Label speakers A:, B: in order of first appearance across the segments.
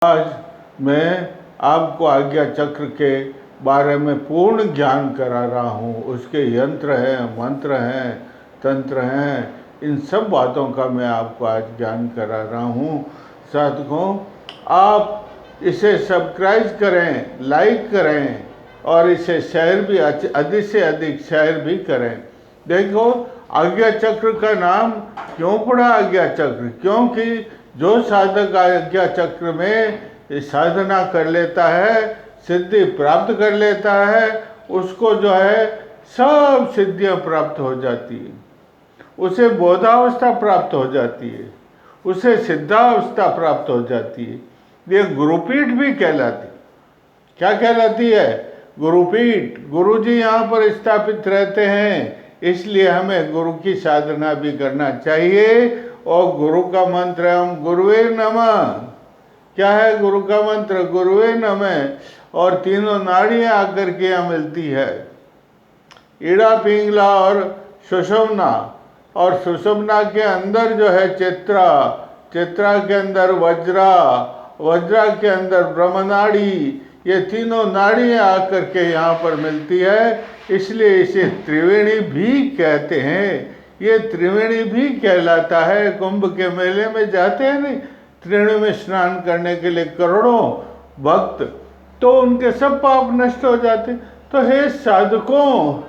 A: आज मैं आपको आज्ञा चक्र के बारे में पूर्ण ज्ञान करा रहा हूँ। उसके यंत्र हैं, मंत्र हैं, तंत्र हैं, इन सब बातों का मैं आपको आज ज्ञान करा रहा हूँ। साथियों, आप इसे सब्सक्राइब करें, लाइक करें और इसे शेयर भी अधिक से अधिक शेयर भी करें। देखो, आज्ञा चक्र का नाम क्यों पड़ा आज्ञा चक्र? क्योंकि जो साधक आज्ञा चक्र में साधना कर लेता है, सिद्धि प्राप्त कर लेता है, उसको जो है सब सिद्धियां प्राप्त हो जाती है। उसे बोधावस्था प्राप्त हो जाती है, उसे सिद्धावस्था प्राप्त हो जाती है। ये गुरुपीठ भी कहलाती। क्या कहलाती है? गुरुपीठ। गुरुजी यहाँ पर स्थापित रहते हैं, इसलिए हमें गुरु की साधना भी करना चाहिए। और गुरु का मंत्र हम गुरुवे नमः। क्या है गुरु का मंत्र? गुरुवे नमः। और तीनों नाड़ियां आकर के यहाँ मिलती है, ईड़ा, पिंगला और सुषुम्ना। और सुषुम्ना के अंदर जो है चित्रा, चित्रा के अंदर वज्रा, वज्रा के अंदर ब्रह्मनाड़ी। ये तीनों नाड़ियां आकर के यहाँ पर मिलती है, इसलिए इसे त्रिवेणी भी कहते हैं। ये त्रिवेणी भी कहलाता है। कुंभ के मेले में जाते हैं नहीं, त्रिवेणी में स्नान करने के लिए करोड़ों भक्त, तो उनके सब पाप नष्ट हो जाते। तो हे साधकों,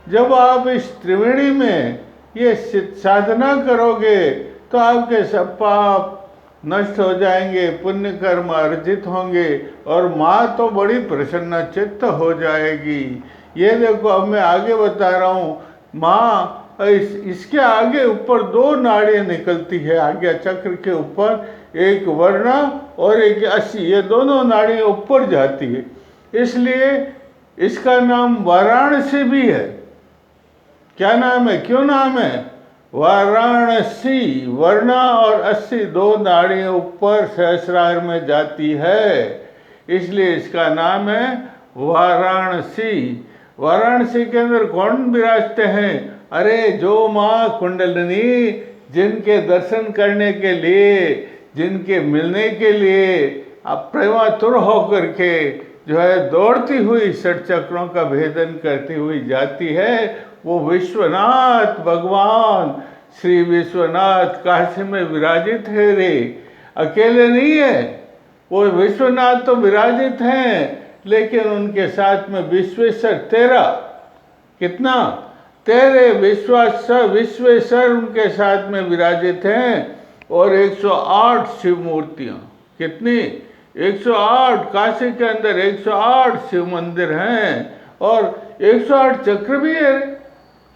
A: जब आप इस त्रिवेणी में ये साधना करोगे तो आपके सब पाप नष्ट हो जाएंगे, पुण्य कर्म अर्जित होंगे और माँ तो बड़ी प्रसन्न चित्त हो जाएगी। ये देखो, अब मैं आगे बता रहा हूँ। माँ इसके आगे ऊपर दो नाड़ियाँ निकलती है आज्ञा चक्र के ऊपर, एक वर्णा और एक असी। ये दोनों नाड़ियाँ ऊपर जाती है, इसलिए इसका नाम वाराणसी भी है। क्या नाम है? क्यों नाम है वाराणसी? वर्णा और अस्सी दो नाड़ियाँ ऊपर सहस्रार में जाती है, इसलिए इसका नाम है वाराणसी। वाराणसी के अंदर कौन विराजते हैं? अरे जो माँ कुंडलिनी, जिनके दर्शन करने के लिए, जिनके मिलने के लिए प्रेमातुर होकर के जो है दौड़ती हुई षट चक्रों का भेदन करती हुई जाती है, वो विश्वनाथ भगवान श्री विश्वनाथ काशी में विराजित है रे। अकेले नहीं है, वो विश्वनाथ तो विराजित हैं, लेकिन उनके साथ में विश्वेश्वर 13, कितना? 13 विश्वेश्वर उनके साथ में विराजित हैं। और 108 शिव मूर्तियाँ। कितनी? 108। काशी के अंदर 108 शिव मंदिर हैं और 108 चक्र भी है।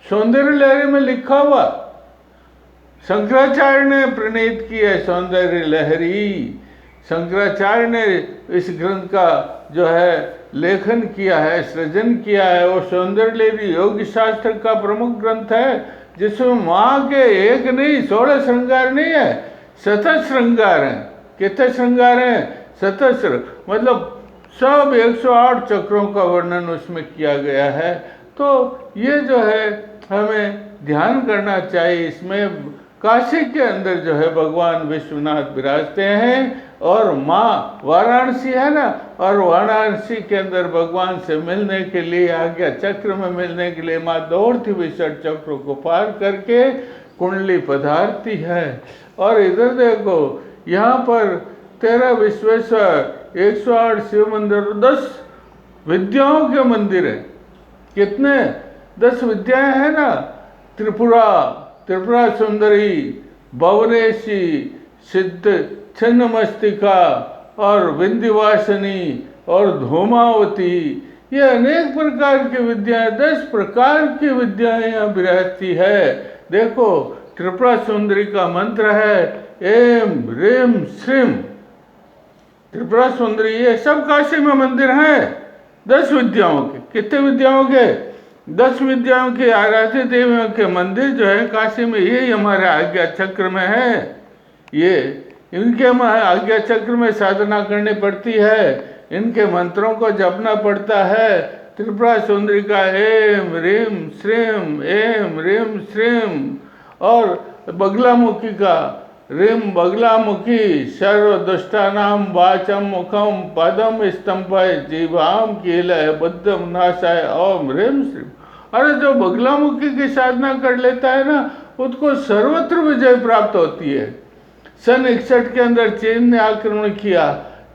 A: सौंदर्य लहरी में लिखा हुआ, शंकराचार्य ने प्रणीत की है सौंदर्य लहरी। शंकराचार्य ने इस ग्रंथ का जो है लेखन किया है, सृजन किया है। वो सौंदर्य लहरी योग शास्त्र का प्रमुख ग्रंथ है, जिसमें माँ के एक नहीं 16 श्रृंगार नहीं है, सतत श्रृंगार हैं। कितने श्रृंगार हैं? सतत, मतलब सब 108 चक्रों का वर्णन उसमें किया गया है। तो ये जो है हमें ध्यान करना चाहिए। इसमें काशी के अंदर जो है भगवान विश्वनाथ विराजते हैं और माँ वाराणसी है ना, और वाराणसी के अंदर भगवान से मिलने के लिए, आज्ञा चक्र में मिलने के लिए माँ दौड़ती हुई षट चक्रों को पार करके कुंडली पधारती है। और इधर देखो, यहाँ पर 13 विश्वेश्वर, 108 शिव मंदिर, 10 विद्याओं के मंदिर है। कितने? 10 विद्याएं हैं ना, त्रिपुरा, त्रिपुरा सुंदरी, भुवनेशी, सिद्ध छिन्नमस्तिका और विंध्यवासिनी और धूमावती। ये अनेक प्रकार की विद्याएं, 10 प्रकार की विद्याएं यहाँ विराजती है। देखो, त्रिपुरा सुंदरी का मंत्र है एम ह्रीम श्रीम। त्रिपुरा सुंदरी, ये सब काशी में मंदिर हैं 10 विद्याओं के। कितने विद्याओं के? 10 विद्याओं के आराध्य देवियों के मंदिर जो है काशी में, ये हमारे आज्ञा चक्र में है। ये इनके आज्ञा चक्र में साधना करनी पड़ती है, इनके मंत्रों को जपना पड़ता है। त्रिपुरा सुंदरी का एम ह्रीम श्रीम, एम ह्रीम श्रीम। और बगलामुखी का ह्रीं बगलामुखी सर्वदुष्टानां वाचं मुखं पदम स्तंभय जीवाम कीलय बुद्धम नाशाय ओम ह्रीं श्रीं। अरे जो बगलामुखी की साधना कर लेता है ना, उसको सर्वत्र विजय प्राप्त होती है। सन 61 के अंदर चीन ने आक्रमण किया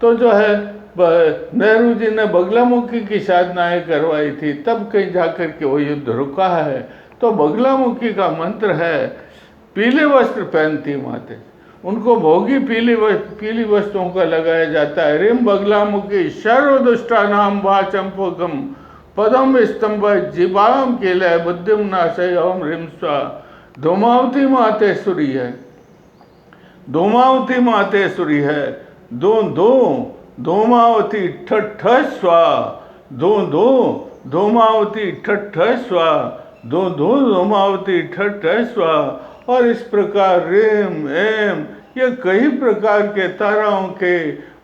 A: तो जो है नेहरू जी ने बगलामुखी की साधनाएं करवाई थी, तब कहीं जाकर के वो युद्ध रुका है। तो बगलामुखी का मंत्र है, पीले वस्त्र पहनती माते, उनको भोगी पीली वस्त्रों का लगाया जाता है। ह्रीं बगलामुखी सर्वदुष्टानां वाचं मुखं पदम स्तंभ जीवाम कीलय बुद्धिम नाशय ओम ह्रीं स्वाहा। धूमावती मातेश्वरी है, धूमावती मातेश्वरी है। धूमावती ठठ स्वाहा, धूमावती ठठ स्वाहा, धूमावती ठठ स्वाहा। और इस प्रकार रेम एम ये कई प्रकार के ताराओं के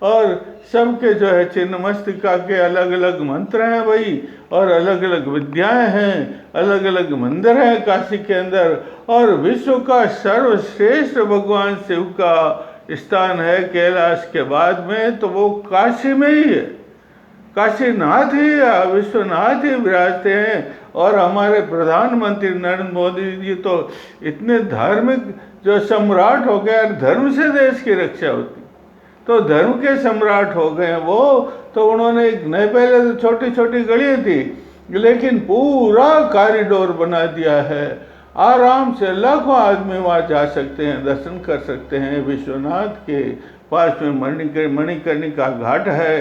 A: और सबके जो है चिन्ह मस्तिका के अलग अलग मंत्र हैं भाई, और अलग अलग विद्याएं हैं, अलग अलग मंदिर हैं काशी के अंदर। और विश्व का सर्वश्रेष्ठ भगवान शिव का स्थान है कैलाश के बाद में, तो वो काशी में ही है। काशीनाथ ही विश्वनाथ ही विराजते हैं। और हमारे प्रधानमंत्री नरेंद्र मोदी जी तो इतने धार्मिक जो सम्राट हो गए, धर्म से देश की रक्षा होती, तो धर्म के सम्राट हो गए वो। तो उन्होंने एक नए, पहले तो छोटी छोटी गलियां थी, लेकिन पूरा कॉरिडोर बना दिया है। आराम से लाखों आदमी वहाँ जा सकते हैं, दर्शन कर सकते हैं। विश्वनाथ के पास में मणिकर्णिका घाट है,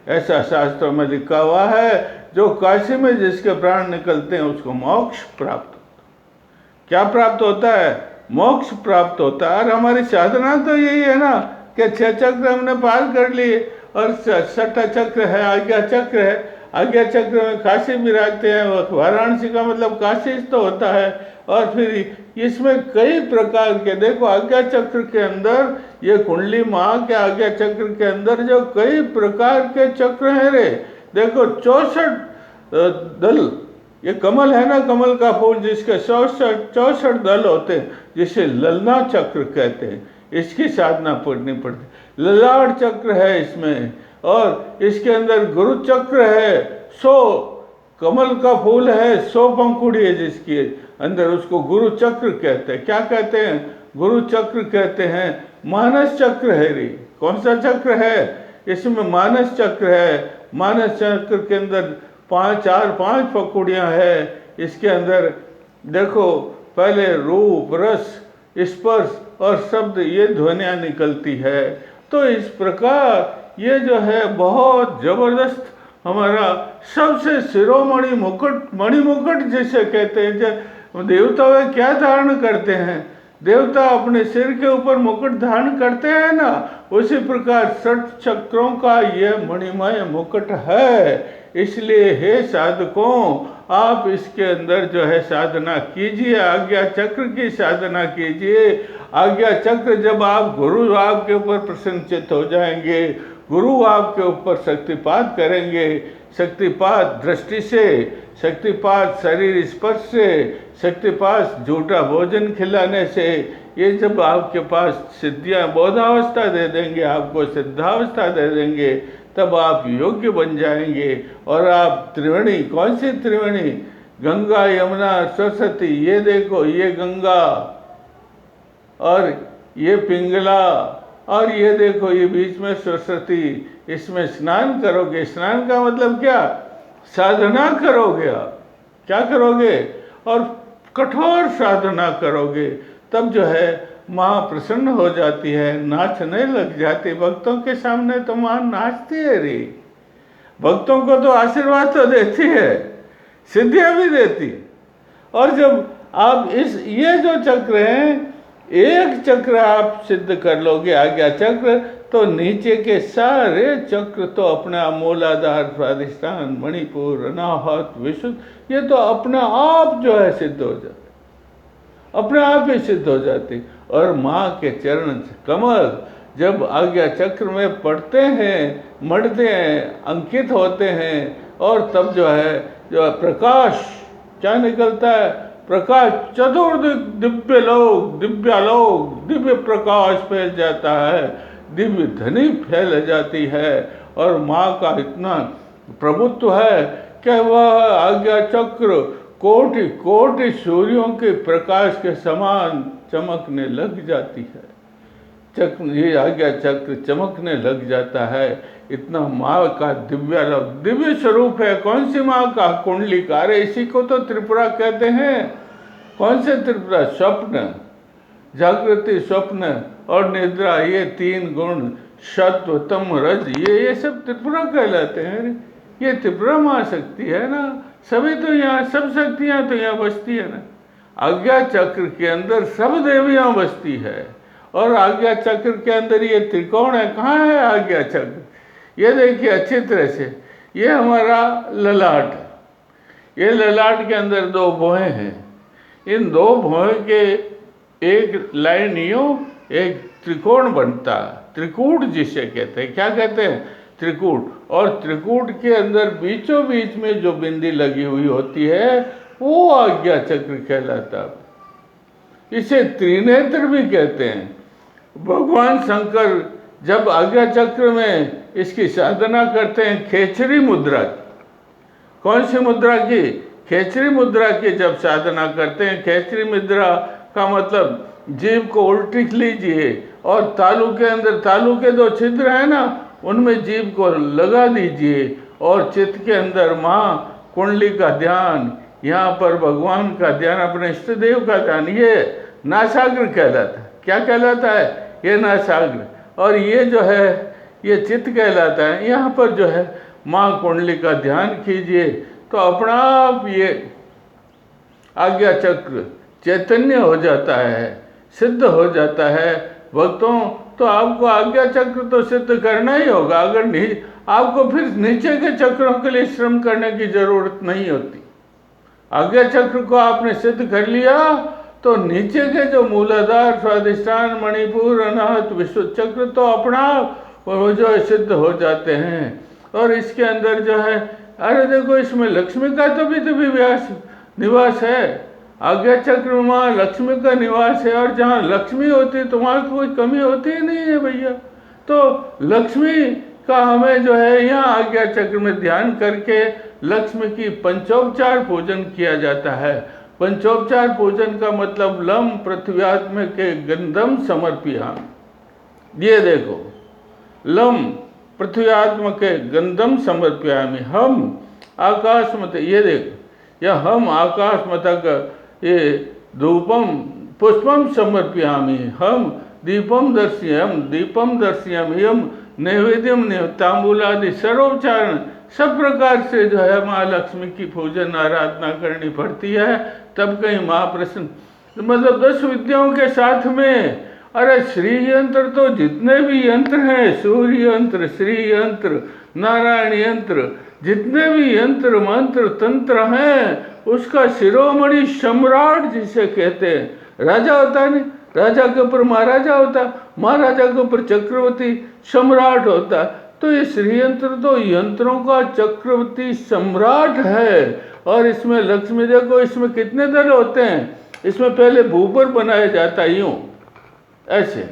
A: ऐसा शास्त्रों में लिखा हुआ है। जो काशी में जिसके प्राण निकलते हैं उसको मोक्ष प्राप्त होता है। क्या प्राप्त होता है? मोक्ष प्राप्त होता है। और हमारी साधना तो यही है ना कि 6 चक्र हमने पार कर लिए, और 6ठा चक्र है आज्ञा चक्र है। आज्ञा चक्र में काशी विराजते हैं, वाराणसी का मतलब काशी तो होता है। और फिर इसमें कई प्रकार के, देखो आज्ञा चक्र के अंदर, ये कुंडली माँ के आज्ञा चक्र के अंदर जो कई प्रकार के चक्र हैं रे, देखो 64 दल, ये कमल है ना, कमल का फूल जिसके 64 दल होते हैं, जिसे ललना चक्र कहते हैं। इसकी साधना पढ़नी पड़ती। ललाट चक्र है इसमें, और इसके अंदर गुरु चक्र है। 100 कमल का फूल है, 100 पंखुड़ी है जिसकी अंदर, उसको गुरु चक्र कहते हैं। क्या कहते हैं? गुरु चक्र कहते हैं। मानस चक्र है रे, कौन सा चक्र है? इसमें मानस चक्र है। मानस चक्र के अंदर 5 पंखुड़ियाँ है। इसके अंदर देखो, पहले रूप, रस, स्पर्श और शब्द, ये ध्वनियाँ निकलती है। तो इस प्रकार ये जो है बहुत जबरदस्त हमारा सबसे शिरोमणि मुकुट, मणिमुकुट जिसे कहते हैं। देवता वे क्या धारण करते हैं? देवता अपने सिर के ऊपर मुकुट धारण करते हैं ना, उसी प्रकार 6 चक्रों का ये मणिमय मुकुट है। इसलिए हे साधकों, आप इसके अंदर जो है साधना कीजिए, आज्ञा चक्र की साधना कीजिए। आज्ञा चक्र जब आप गुरु आपके ऊपर प्रसन्नचित्त हो जाएंगे, गुरु आपके ऊपर शक्तिपात करेंगे, शक्तिपात दृष्टि से, शक्तिपात शरीर स्पर्श से, शक्तिपात झूठा भोजन खिलाने से, ये जब आपके पास सिद्धियाँ, बोधावस्था दे देंगे, आपको सिद्धावस्था दे देंगे, तब आप योग्य बन जाएंगे। और आप त्रिवेणी, कौन सी त्रिवेणी? गंगा, यमुना, सरस्वती, ये देखो, ये गंगा और ये पिंगला, और ये देखो ये बीच में सरस्वती, इसमें स्नान करोगे। स्नान का मतलब क्या? साधना करोगे आप। क्या करोगे? और कठोर साधना करोगे, तब जो है माँ प्रसन्न हो जाती है, नाचने लग जाती। भक्तों के सामने तो माँ नाचती है रे, भक्तों को तो आशीर्वाद तो देती है, सिद्धियाँ भी देती। और जब आप ये जो चक्र हैं, एक चक्र आप सिद्ध कर लोगे, आज्ञा चक्र, तो नीचे के सारे चक्र तो अपना मूलाधार, स्वाधिष्ठान, मणिपुर, अनाहत, विशुद्ध, ये तो अपने आप जो है सिद्ध हो जाते, अपने आप ही सिद्ध हो जाती। और माँ के चरण कमल जब आज्ञा चक्र में पड़ते हैं, मढ़ते हैं, अंकित होते हैं, और तब जो है प्रकाश क्या निकलता है? प्रकाश चतुर्दिक दिव्यालोक दिव्य प्रकाश फैल जाता है, दिव्य ध्वनि फैल जाती है। और माँ का इतना प्रभुत्व है कि वह आज्ञा चक्र कोटि कोटि सूर्यों के प्रकाश के समान चमकने लग जाती है। चक्र, ये आज्ञा चक्र चमकने लग जाता है। इतना माँ का दिव्य स्वरूप है। कौन सी माँ का? कुंडलिका। अरे इसी को तो त्रिपुरा कहते हैं। कौन से त्रिपुरा? स्वप्न, जागृति, स्वप्न और निद्रा, ये तीन गुण, सत्व तम रज, ये सब त्रिपुरा कहलाते हैं। ये त्रिपुरा माँ शक्ति है ना। सभी तो यहाँ, सब शक्तियाँ तो यहाँ बसती है ना। आज्ञा चक्र के अंदर सब देवियाँ बसती है। और आज्ञा चक्र के अंदर ये त्रिकोण है। कहाँ है आज्ञा चक्र? ये देखिए अच्छी तरह से, ये हमारा ललाट, ये ललाट के अंदर दो भौहें हैं। इन दो भौहें के एक लाइन यूं एक त्रिकोण बनता, त्रिकूट जिसे कहते हैं। क्या कहते हैं? त्रिकूट। और त्रिकूट के अंदर बीचों बीच में जो बिंदी लगी हुई होती है वो आज्ञा चक्र कहलाता है। इसे त्रिनेत्र भी कहते हैं। भगवान शंकर जब आज्ञा चक्र में इसकी साधना करते हैं खेचरी मुद्रा की। कौन सी मुद्रा की? खेचरी मुद्रा की जब साधना करते हैं। खेचरी मुद्रा का मतलब जीभ को उल्टी लीजिए और तालू के अंदर, तालू के दो छिद्र है ना, उनमें जीभ को लगा दीजिए और चित्त के अंदर माँ कुंडली का ध्यान, यहाँ पर भगवान का ध्यान, अपने इष्ट देव का ध्यान। ये नासाग्र कहलाता है। क्या कहलाता है? ये नासाग्र। और ये जो है ये चित्त कहलाता है। यहाँ पर जो है माँ कुंडली का ध्यान कीजिए तो अपना आप ये आज्ञा चक्र चैतन्य हो जाता है, सिद्ध हो जाता है। भक्तों, तो आपको आज्ञा चक्र तो सिद्ध करना ही होगा। अगर आपको फिर नीचे के चक्रों के लिए श्रम करने की जरूरत नहीं होती। आज्ञा चक्र को आपने सिद्ध कर लिया तो नीचे के जो मूलाधार, स्वाधिष्ठान, मणिपुर, अनाहत, विशुद्ध चक्र तो अपना वो जो है सिद्ध हो जाते हैं। और इसके अंदर जो है, अरे देखो इसमें लक्ष्मी का तो भी निवास है। आज्ञा चक्र में वहाँ लक्ष्मी का निवास है। और जहाँ लक्ष्मी होती है तो वहाँ कोई कमी होती ही नहीं है भैया। तो लक्ष्मी का हमें जो है यहाँ आज्ञा चक्र में ध्यान करके लक्ष्मी की पंचोपचार पूजन किया जाता है। पंचोपचार पूजन का मतलब लम पृथ्व्यात्म के गंधम समर्पयामि। ये देखो, लम पृथ्व्यात्म के गंधम समर्पयामि, हम आकाश मत, ये देखो, या हम आकाश मतक ये धूपम पुष्पम समर्पयामि, हम दीपम दर्शयामि, हम नैवेद्यम तांबूलादि सर्वोपचारण, सब प्रकार से जो है माँ लक्ष्मी की पूजन आराधना करनी पड़ती है। तब कहीं माँ प्रसन्न, मतलब 10 विद्याओं के साथ में। अरे श्री यंत्र तो जितने भी यंत्र हैं, सूर्य यंत्र, श्री यंत्र, नारायण यंत्र, जितने भी यंत्र मंत्र तंत्र हैं, उसका शिरोमणि सम्राट जिसे कहते हैं, राजा होता नहीं, राजा के ऊपर महाराजा होता, महाराजा के ऊपर चक्रवर्ती सम्राट होता। तो ये श्री यंत्र तो यंत्रों का चक्रवर्ती सम्राट है। और इसमें लक्ष्मी देखो, इसमें कितने दल होते हैं। इसमें पहले भूपर बनाया जाता है यूं ऐसे,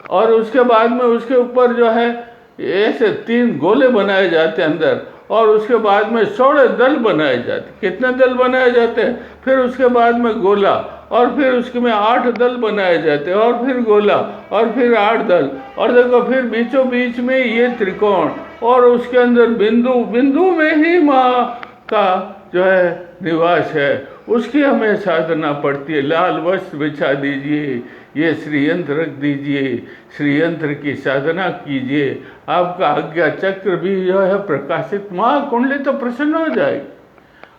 A: और उसके बाद में उसके ऊपर जो है ऐसे 3 गोले बनाए जाते हैं अंदर, और उसके बाद में 16 दल बनाए जाते। कितने दल बनाए जाते हैं? फिर उसके बाद में गोला, और फिर उसके में 8 दल बनाए जाते हैं, और फिर गोला, और फिर 8 दल, और देखो फिर बीचों बीच में ये त्रिकोण, और उसके अंदर बिंदु, बिंदु में ही माँ का जो है निवास है। उसकी हमें साधना पड़ती है। लाल वस्त्र बिछा दीजिए, ये श्री यंत्र रख दीजिए, श्री यंत्र की साधना कीजिए, आपका आज्ञा चक्र भी जो है प्रकाशित, माँ कुंडली तो प्रसन्न हो जाएगी।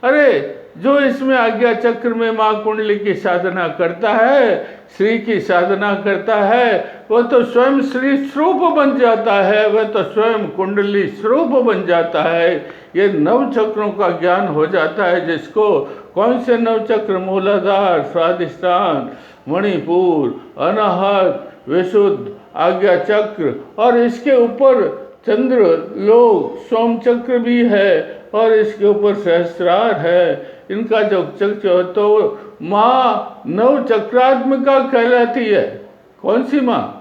A: अरे जो इसमें आज्ञा चक्र में माँ कुंडली की साधना करता है, श्री की साधना करता है, वह तो स्वयं श्री स्वरूप बन जाता है, वह तो स्वयं कुंडली स्वरूप बन जाता है। ये 9 चक्रों का ज्ञान हो जाता है जिसको। कौन से 9 चक्र? मूलाधार, स्वाधिष्ठान, मणिपुर, अनाहत, विशुद्ध, आज्ञा चक्र, और इसके ऊपर चंद्र लोक सोम चक्र भी है और इसके ऊपर सहस्त्रार है। इनका जो चक्र तो माँ नव चक्रात्मिका कहलाती है। कौन सी माँ?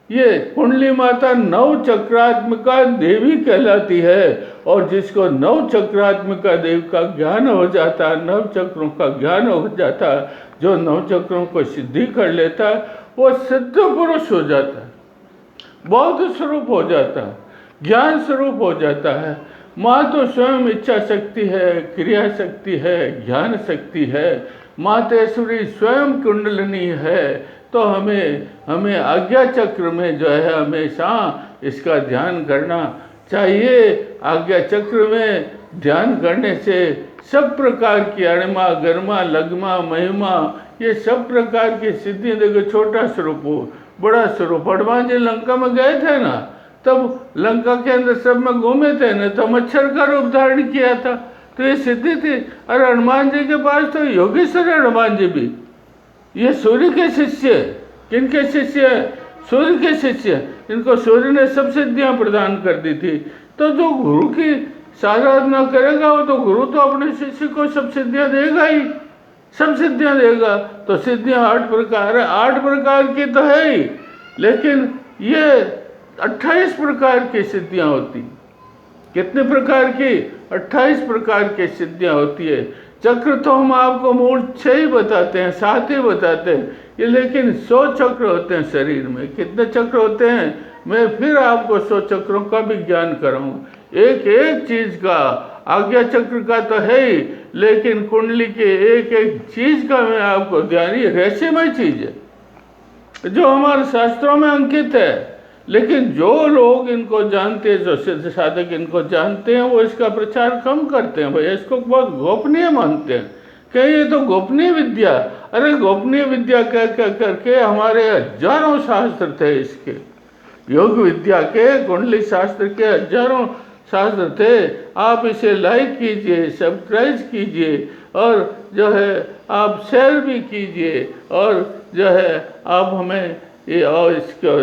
A: ये कुंडली माता नव चक्रात्मिका देवी कहलाती है। और जिसको नव चक्रात्मिका देवी का ज्ञान हो जाता है, नव चक्रों का ज्ञान हो जाता है, जो नव चक्रों को सिद्धि कर लेता है, वो सिद्ध पुरुष हो जाता है, बौद्ध स्वरूप हो जाता है, ज्ञान स्वरूप हो जाता है। माँ तो स्वयं इच्छा शक्ति है, क्रिया शक्ति है, ज्ञान शक्ति है। मातेश्वरी स्वयं कुंडलिनी है। तो हमें आज्ञा चक्र में जो है हमेशा इसका ध्यान करना चाहिए। आज्ञा चक्र में ध्यान करने से सब प्रकार की अणिमा, गरिमा, लग्मा, महिमा, ये सब प्रकार की सिद्धियाँ, देखो छोटा स्वरूप हो, बड़ा स्वरूप। हनुमान जी लंका में गए थे ना, तब लंका के अंदर सब में घूमे थे ना, तो मच्छर का रूप धारण किया था, तो ये सिद्धि थी। अरे हनुमान जी के पास तो योगेश्वर हनुमान जी भी, ये सूर्य के शिष्य। किनके शिष्य? सूर्य के शिष्य। इनको सूर्य ने सब सिद्धियां प्रदान कर दी थी। तो जो गुरु की साधना करेगा, वो तो गुरु तो अपने शिष्य को सब सिद्धियां देगा ही, सब सिद्धियां देगा। तो सिद्धियां 8 प्रकार है, 8 प्रकार की तो है ही, लेकिन ये 28 प्रकार की सिद्धियां होती। कितने प्रकार की? 28 प्रकार की सिद्धियां होती है। चक्र तो हम आपको मूल 6 ही बताते हैं, 7 ही बताते हैं ये, लेकिन 100 चक्र होते हैं शरीर में। कितने चक्र होते हैं? मैं फिर आपको 100 चक्रों का भी ज्ञान कराऊँ। एक एक चीज़ का, आज्ञा चक्र का तो है ही, लेकिन कुंडली के एक एक चीज़ का मैं आपको ध्यान, ये रहस्यमय चीज़ है जो हमारे शास्त्रों में अंकित है। लेकिन जो लोग इनको जानते हैं, जो सिद्ध साधक इनको जानते हैं, वो इसका प्रचार कम करते हैं। भाई इसको बहुत गोपनीय मानते हैं कि ये तो गोपनीय विद्या। अरे गोपनीय विद्या कह करके हमारे हजारों शास्त्र थे इसके, योग विद्या के, कुंडली शास्त्र के हजारों शास्त्र थे। आप इसे लाइक कीजिए, सब्सक्राइब कीजिए, और जो है आप शेयर भी कीजिए, और जो है आप हमें ये और इसको